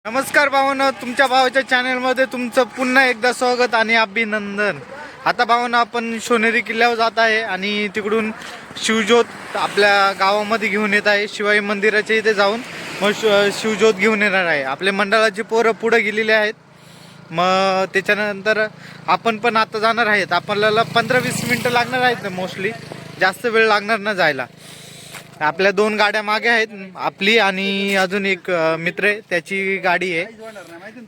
नमस्कार भावांनो, तुमच्या भावाच्या चॅनलमध्ये तुमचं पुन्हा एकदा स्वागत आणि अभिनंदन. आता भावांनो, आपण सोनेरी किल्ल्यावर जात आहे आणि तिकडून शिवज्योत आपल्या गावामध्ये घेऊन येत आहे. शिवाई मंदिराच्या इथे जाऊन मग शिवज्योत घेऊन येणार आहे. आपल्या मंडळाची पोरं पुढे गेलेली आहेत. मग त्याच्यानंतर आपण पण आता जाणार आहेत. आपल्याला 15-20 मिनटं लागणार आहेत, मोस्टली जास्त वेळ लागणार ना जायला. आपल्या 2 गाड्या मागे आहेत, आपली आणि अजून एक मित्र आहे त्याची गाडी आहे.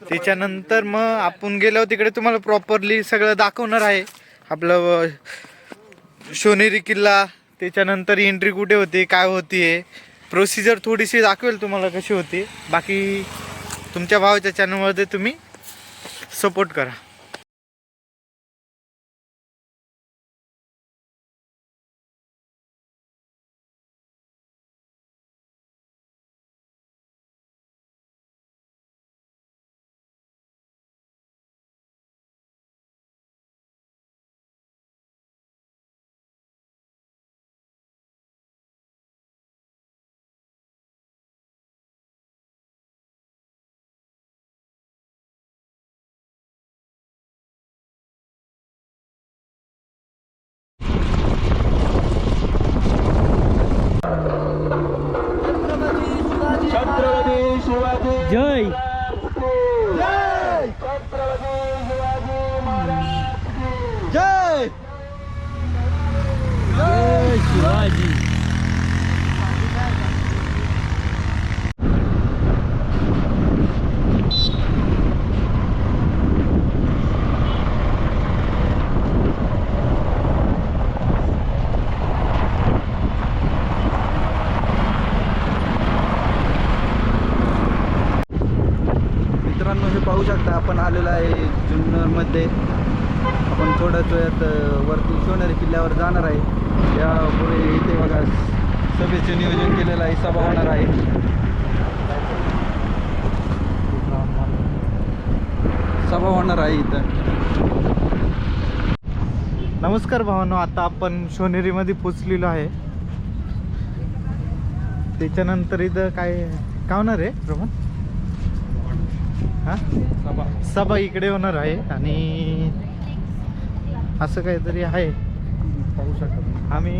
त्याच्यानंतर मग आपण गेल्यावर तिकडे तुम्हाला प्रॉपरली सगळं दाखवणार आहे. आपलं सोनेरी किल्ला, त्याच्यानंतर एंट्री कुठे होती, काय होती, प्रोसिजर थोडीशी दाखवेल तुम्हाला कशी होती. बाकी तुमच्या भावाच्या चॅनलमध्ये तुम्ही सपोर्ट करा. जय जय जय शिवाजी. मित्रांनो, हे पाहू शकता आपण आलेलो आहे जुन्नरमध्ये. आपण थोड्याच वेळात वरती सोनेरी किल्ल्यावर जाणार आहे. या पुढे इथे बघा सभेचे नियोजन केलेलं आहे, सभा होणार आहे. सभा होणार आहे इथं. नमस्कार भावांनो, आता आपण सोनेरीमध्ये पोचलेलो आहे. त्याच्यानंतर इथं काय होणार आहे प्रमाण, हां सभा इकडे होणार आहे आणि असं काहीतरी आहे. पाहू शकता आम्ही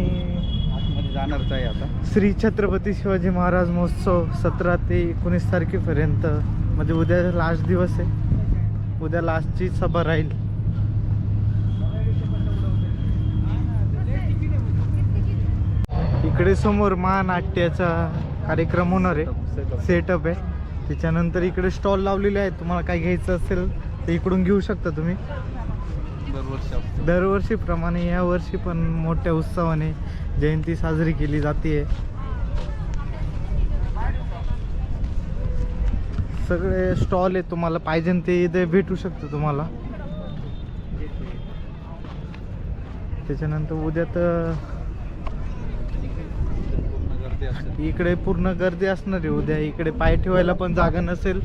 आतमध्ये जाणारच आहे आता. श्री छत्रपती शिवाजी महाराज महोत्सव 17 ते 19 तारखेपर्यंत, म्हणजे उद्या लास्ट दिवस आहे. उद्या लास्टची सभा राहील. इकडे समोर महानाट्याचा कार्यक्रम होणार आहे, सेटअप आहे. त्याच्यानंतर इकडे स्टॉल लावलेले आहेत. तुम्हाला काय घ्यायचं असेल तर इकडून घेऊ शकता तुम्ही. दरवर्षीप्रमाणे या वर्षी पण मोठ्या उत्सवाने जयंती साजरी केली जाते. सगळे स्टॉल आहेत, तुम्हाला पाहिजे ते इथे भेटू शकतं तुम्हाला. त्याच्यानंतर उद्या तर इकडे पूर्ण गर्दी असणार आहे. उद्या इकडे पाय ठेवायला पण जागा नसेल,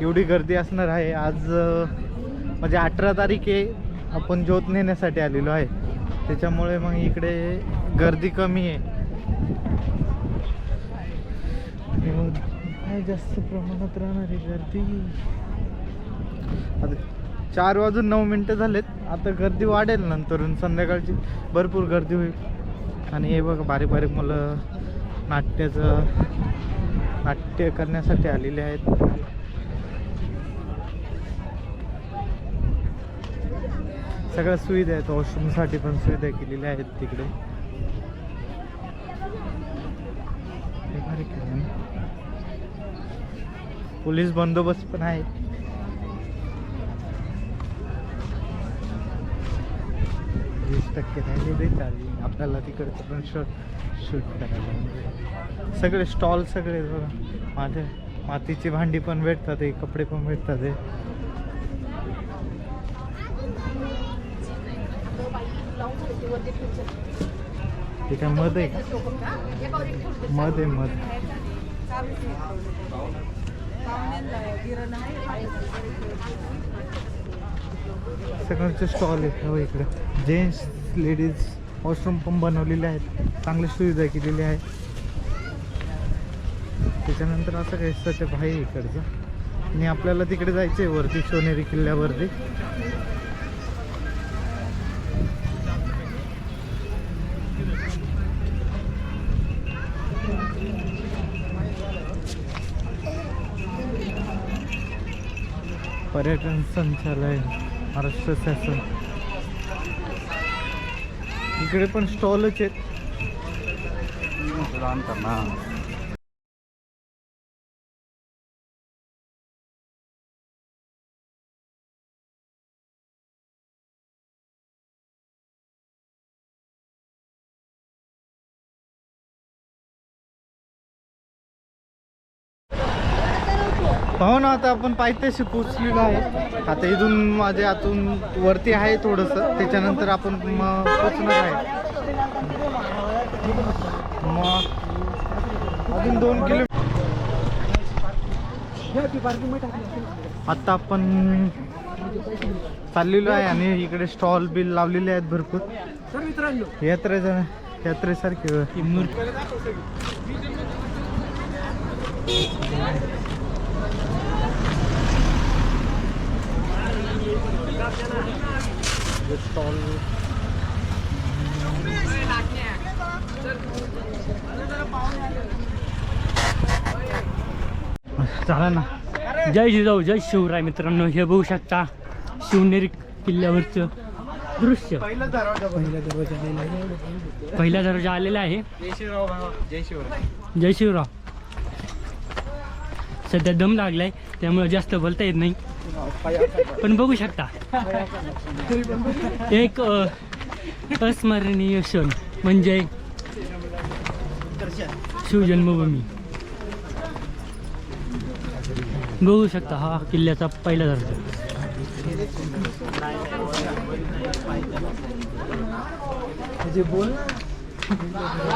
एवढी गर्दी असणार आहे. आज म्हणजे 18 तारीख आहे, आपण ज्योत नेण्यासाठी आलेलो आहे. त्याच्यामुळे मग इकडे गर्दी कमी आहे. काय जास्त प्रमाणात राहणार आहे गर्दी. आता 4:09 झालेत. आता गर्दी वाढेल, नंतरून संध्याकाळची भरपूर गर्दी होईल. आणि हे बघा बारीक बारीक मुलं नाट्य करण्यासाठी आलेले आहेत. सगळ्या सुविधा आहेत, वॉशरूमसाठी पण सुविधा केलेल्या आहेत तिकडे. पोलीस बंदोबस्त पण आहे. राहिले चालेल आपल्याला तिकडचं पण शूट करायला. सगळे स्टॉल सगळे बघा, मातीची भांडी पण भेटतात, कपडे पण भेटतात. ते काय मध आहे का? मध आहे, मध. सगळ्यांचे स्टॉल आहेत. हो इकडे जेंट्स लेडीज वॉशरूम पण बनवलेले आहेत, चांगली सुविधा केलेली आहे. त्याच्यानंतर असं काही सटप आहे इकडचं. आणि आपल्याला तिकडे जायचं आहे वरती, शिवनेरी किल्ल्यावरती. पर्यटन संचालय महाराष्ट्र शासन. इकडे पण स्टॉलच आहेत. पाहू ना, आता आपण पायथ्याशी पोचलेलो आहे. आता इथून माझे आतून वरती आहे थोडंसं, त्याच्यानंतर आपण पोचणार आहे. मग अजून 2 किलोमीटर. आता आपण चाललेलो आहे आणि इकडे स्टॉल बिल लावलेले आहेत भरपूर. यात्रेसारखे स्टॉल. झाला ना. जय जिजाऊ जय शिवराय. मित्रांनो, हे बघू शकता शिवनेरी किल्ल्यावरचं दृश्य. पहिला दरवाजा आलेला आहे. जय शिवराय. सध्या दम लागलाय त्यामुळे जास्त बोलता येत नाही, पण बघू शकता एक अस्मरणीय क्षण म्हणजे शिवजन्मभूमी. बघू शकता हा किल्ल्याचा पहिला दर्जा.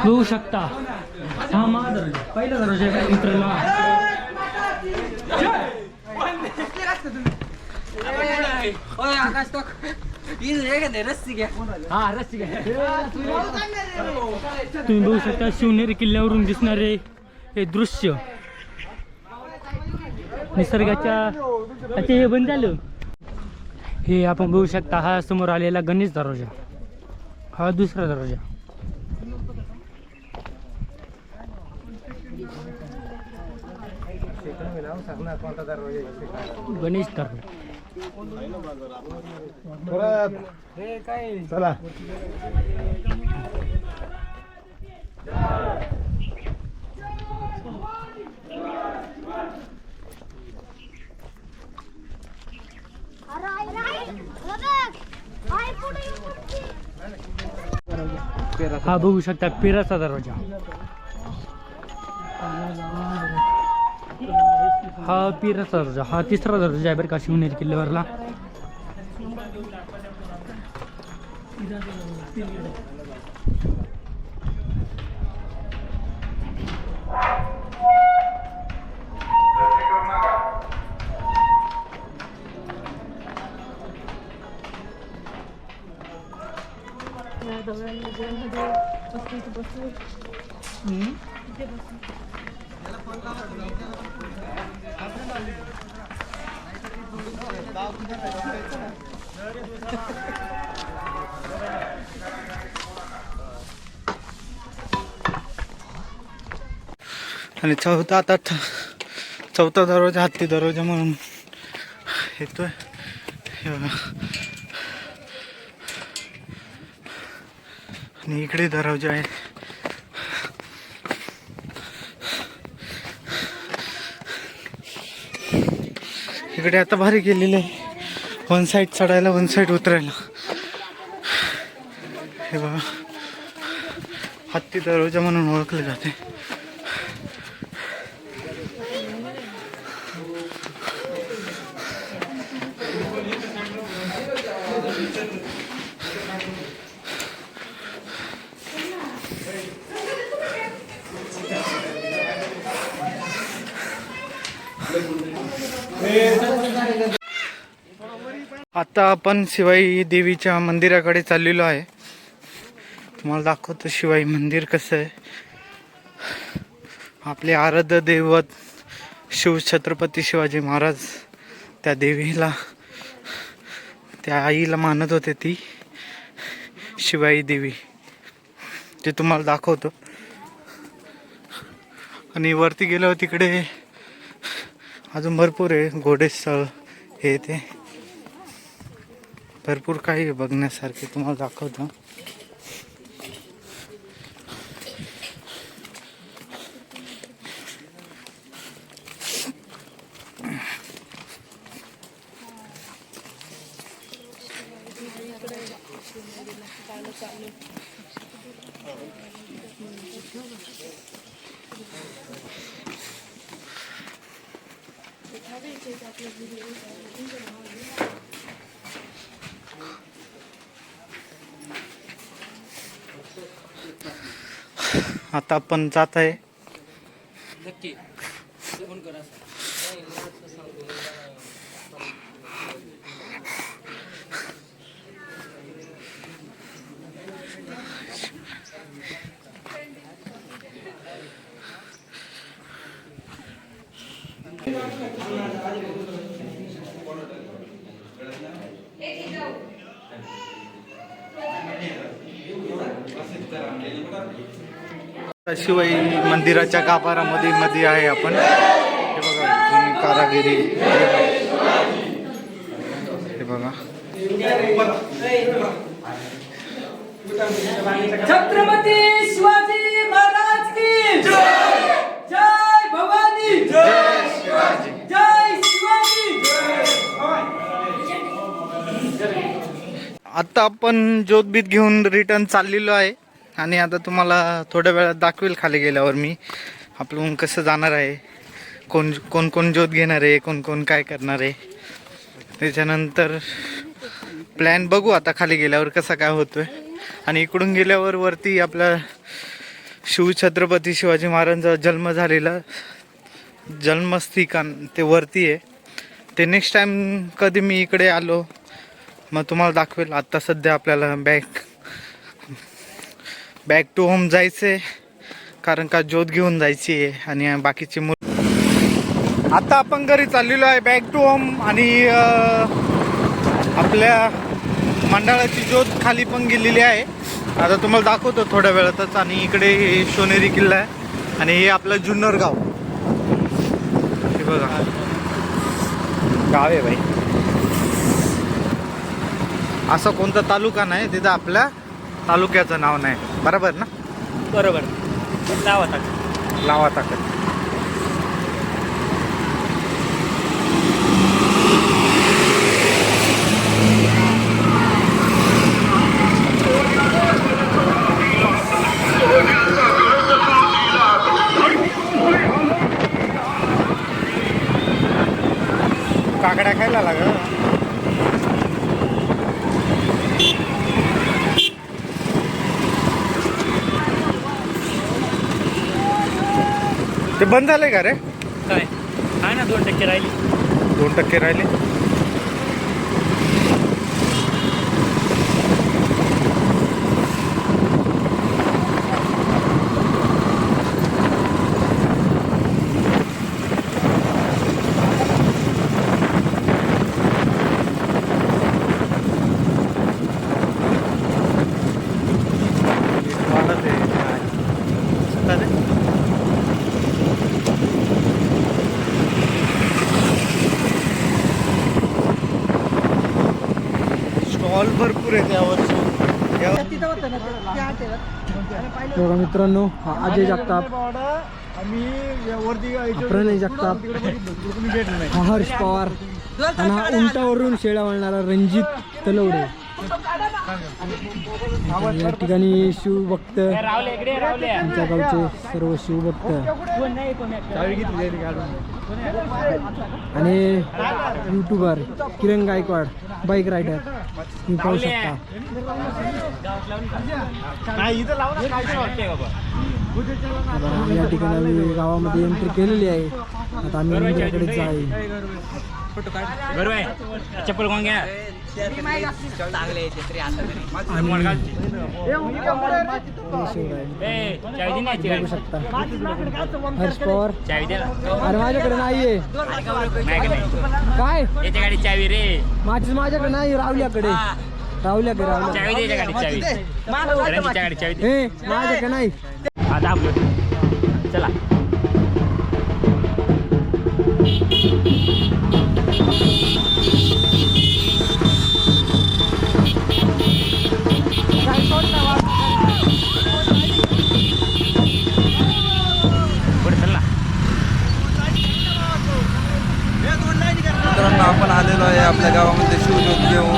बघू शकता हा महादर्जा, पहिला दर्जा आहे मित्रांनो. तुम्ही बघू शकता शिवनेरी किल्ल्यावरून दिसणारे हे दृश्य. निसर्गाच्या आता हे बंद झालं. हे आपण बघू शकता हा समोर आलेला गणेश दरवाजा, हा दुसरा दरवाजा. गणेश दरवाजा. चला. हा बघू शकता पिराचा दरवाजा. हा पिराचा दरवाजा, हा तिसरा दरवाजा आहे बरं का शिवनेरी किल्ल्यावरला. आणि चौथा दरवाजा हत्ती दरवाजा म्हणून येतोय. हे बघा. आणि इकडे दरवाजा आहे. इकडे आता भारी केलेलं आहे. 1 साईड चढायला 1 साईड उतरायला. हे बघा, हत्ती दरवाजा म्हणून ओळखले जाते. आता आपण शिवाई देवीच्या मंदिराकडे चाललेलो आहे. तुम्हाला दाखवतो शिवाई मंदिर कसं आहे. आपले आराध्य दैवत छत्रपती शिवाजी महाराज, त्या देवीला, त्या आईला मानत होते, ती शिवाई देवी, ते तुम्हाला दाखवतो. आणि वरती गेल्यावर तिकडे अजून भरपूर आहे, घोडेस्थळ हे ते भरपूर काही आहे बघण्यासारखे, तुम्हाला दाखवतो. आता आपण जात आहे शिवाई मंदिराच्या गाभारामध्ये आहे आपण. हे बघा जुनी कारागिरी, हे बघा. छत्रपती शिवाजी महाराज की जय, जय भवानी, जय शिवाजी. जय शिवाजी. आता आपण ज्योतबीत घेऊन रिटर्न चाललेलो आहे आणि आता तुम्हाला थोड्या वेळात दाखवेल खाली गेल्यावर मी आपलं कसं जाणार आहे, कोण कोण कोण ज्योत घेणार आहे, कोण कोण काय करणार आहे. त्याच्यानंतर प्लॅन बघू आता खाली गेल्यावर कसा काय होतोय. आणि इकडून गेल्यावर वरती आपला छत्रपती शिवाजी महाराजांचा जन्म झालेला जन्मस्थान ते वरती आहे. ते नेक्स्ट टाइम कधी मी इकडे आलो मग तुम्हाला दाखवेल. आत्ता सध्या आपल्याला बॅक टू होम जायचं आहे, कारण का ज्योत घेऊन जायची आहे आणि बाकीची आता आपण घरी चाललेलो आहे बॅक टू होम. आणि आपल्या मंडळाची ज्योत खाली पण गेलेली आहे, आता तुम्हाला दाखवतो थोड्या वेळातच. आणि इकडे सोनेरी किल्ला आहे आणि हे आपलं जुन्नर गाव, हे बघा गाव आहे भाई. असं कोणता तालुका नाही तिथं आपल्या तालुक्याचं नाव नाही, बरोबर ना? बरोबर. लावा ताकद. काकड्या खायला लागल. ते बंद झाले का रे? काय आहे ना, 2% राहिली. 2% राहिले. स्टॉल भरपूर आहे त्यावर. बघा मित्रांनो, हा अजय जगताप, प्रणय जगताप, हा हर्ष पवार आणि हा उंटावरून शेळ्या वळणारा रणजित तलवडे. या ठिकाणी शिवभक्त, आमच्या गावचे सर्व शिवभक्त आणि यूट्यूबर किरण गायकवाड, बाईक रायडर, तुम्ही पाहू शकता. या ठिकाणी आम्ही गावामध्ये एंट्री केलेली आहे. आता आम्ही मंदिराकडे जाईल. चप्पल कोण घ्या. बघू शकता हर्ष पवार. अरे माझ्याकडे नाहीये. काय गाडी चावी रे माझ्याकडे नाही. राहुल्याकडे चावी दे गाडी चावी गाडी चावी दे. हे माझ्याकडे नाही. आता आपलं चला पुढे चल ना. मित्रांनो आपण आलेलो आहे आपल्या गावामध्ये शिवज्योत घेऊन.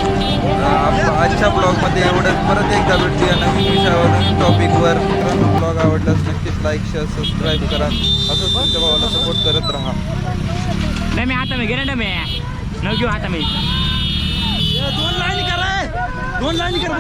आजच्या ब्लॉगमध्ये एवढंच. परत एकदा भेटूया नवीन विषयावर नवीन टॉपिकवर. मित्रांनो ब्लॉग आवडल्यास नक्कीच लाईक शेअर सबस्क्राईब करा. असंच तुमच्या भावाला सपोर्ट करत राहा. नाही मी आता मी गेला ना मी न घेऊ आता मी दोन लाईनी कर.